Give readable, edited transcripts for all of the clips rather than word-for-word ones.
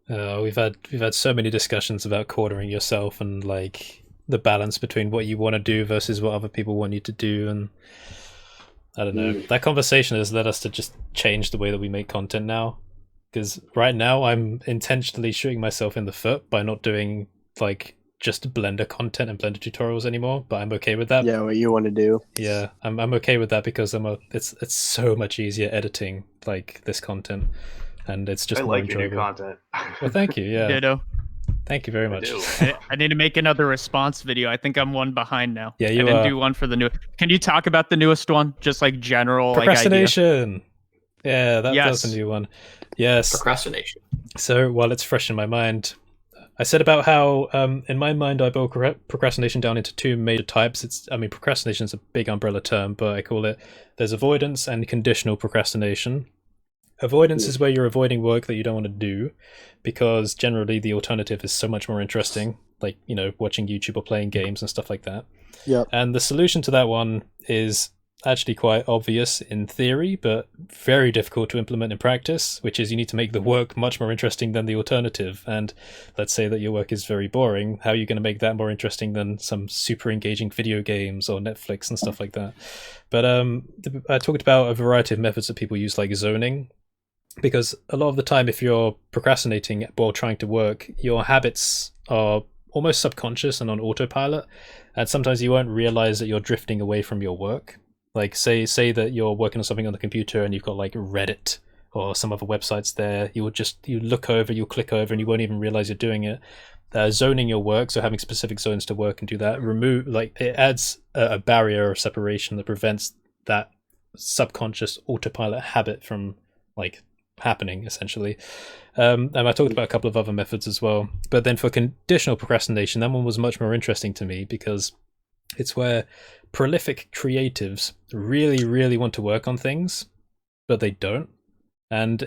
We've had so many discussions about cornering yourself and like the balance between what you want to do versus what other people want you to do, and I don't know. That conversation has led us to just change the way that we make content now. Because right now I'm intentionally shooting myself in the foot by not doing like just Blender content and Blender tutorials anymore, but I'm okay with that. Yeah, what you want to do. Yeah, I'm okay with that because it's so much easier editing like this content, and it's just I more like your new enjoyable. content. Well, thank you. Yeah, Ditto. thank you very I much. do. I need to make another response video. I think I'm one behind now. Yeah, I you didn't are. do one for the new. Can you talk about the newest one? Just like general like idea. Procrastination. Yeah, that's Yes. a new one. Yes. Procrastination. So while it's fresh in my mind, I said about how in my mind I broke procrastination down into two major types. Procrastination is a big umbrella term, but I call it, there's avoidance and conditional procrastination. Avoidance is where you're avoiding work that you don't want to do because generally the alternative is so much more interesting, like, you know, watching YouTube or playing games and stuff like that. Yep. And the solution to that one is actually quite obvious in theory, but very difficult to implement in practice, which is you need to make the work much more interesting than the alternative. And let's say that your work is very boring. How are you going to make that more interesting than some super engaging video games or Netflix and stuff like that? But I talked about a variety of methods that people use, like zoning, because a lot of the time if you're procrastinating while trying to work, your habits are almost subconscious and on autopilot, and sometimes you won't realize that you're drifting away from your work. Like say that you're working on something on the computer and you've got like Reddit or some other websites there. You look over, you'll click over, and you won't even realize you're doing it. Zoning your work, so having specific zones to work and do that, it adds a barrier of separation that prevents that subconscious autopilot habit from like happening, essentially. And I talked about a couple of other methods as well. But then for conditional procrastination, that one was much more interesting to me because it's where prolific creatives really, really want to work on things, but they don't. And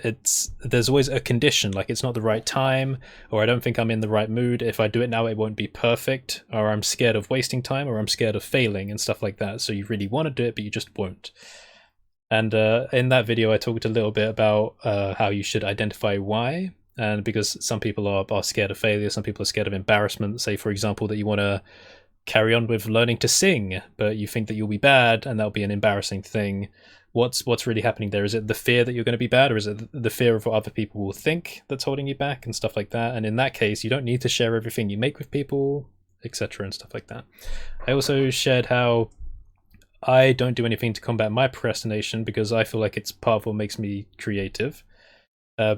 there's always a condition, like it's not the right time, or I don't think I'm in the right mood. If I do it now, it won't be perfect, or I'm scared of wasting time, or I'm scared of failing and stuff like that. So you really want to do it, but you just won't. And in that video, I talked a little bit about how you should identify why. And because some people are scared of failure, some people are scared of embarrassment. Say, for example, that you want to carry on with learning to sing, but you think that you'll be bad, and that'll be an embarrassing thing. What's really happening there? Is it the fear that you're going to be bad, or is it the fear of what other people will think that's holding you back and stuff like that? And in that case, you don't need to share everything you make with people, etc. and stuff like that. I also shared how I don't do anything to combat my procrastination because I feel like it's part of what makes me creative.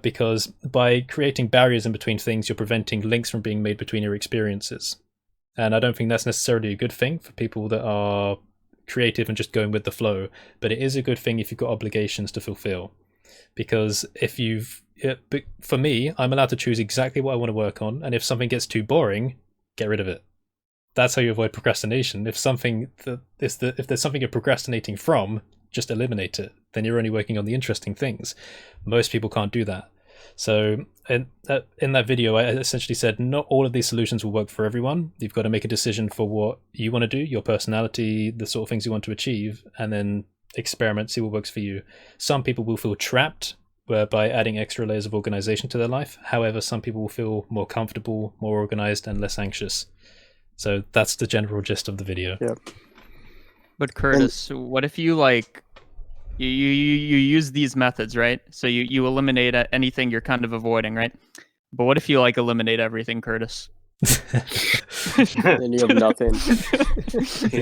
Because by creating barriers in between things, you're preventing links from being made between your experiences. And I don't think that's necessarily a good thing for people that are creative and just going with the flow. But it is a good thing if you've got obligations to fulfill. Because for me, I'm allowed to choose exactly what I want to work on. And if something gets too boring, get rid of it. That's how you avoid procrastination. If there's something you're procrastinating from, just eliminate it. Then you're only working on the interesting things. Most people can't do that. So in that video, I essentially said not all of these solutions will work for everyone. You've got to make a decision for what you want to do, your personality, the sort of things you want to achieve, and then experiment, see what works for you. Some people will feel trapped by adding extra layers of organization to their life. However, some people will feel more comfortable, more organized, and less anxious. So that's the general gist of the video. Yep. But Curtis, what if you like you use these methods, right? So you eliminate anything you're kind of avoiding, right? But what if you like eliminate everything, Curtis? Then you have nothing.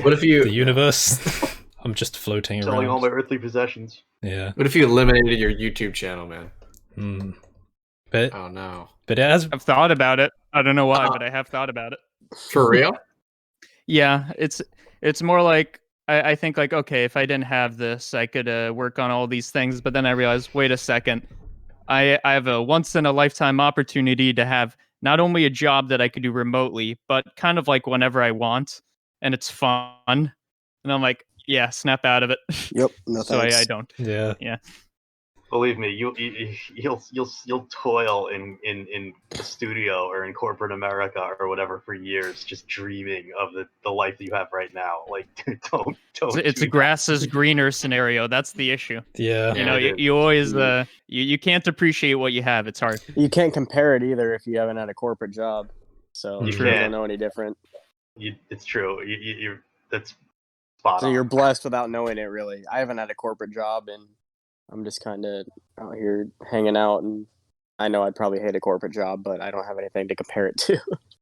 What if you the universe? I'm just floating Selling around. all my earthly possessions. Yeah. What if you eliminated your YouTube channel, man? But oh no. But it has. I've thought about it. I don't know why, but I have thought about it. For real? Yeah, it's more like I think like, okay, if I didn't have this, I could work on all these things. But then I realized, wait a second, I have a once in a lifetime opportunity to have not only a job that I could do remotely, but kind of like whenever I want, and it's fun. And I'm like, yeah, snap out of it. Yep. No So thanks. I don't. Yeah. Yeah. Believe me, you'll toil in the studio or in corporate America or whatever for years, just dreaming of the life that you have right now. Like, don't It's do a grass is greener scenario. That's the issue. Yeah. You know, it is. you always you can't appreciate what you have. It's hard. You can't compare it either if you haven't had a corporate job. So You you can't. don't know any different. It's true. You're that's spot So on. you're blessed without knowing it, really. I haven't had a corporate job, and I'm just kind of out here hanging out. And I know I'd probably hate a corporate job, but I don't have anything to compare it to.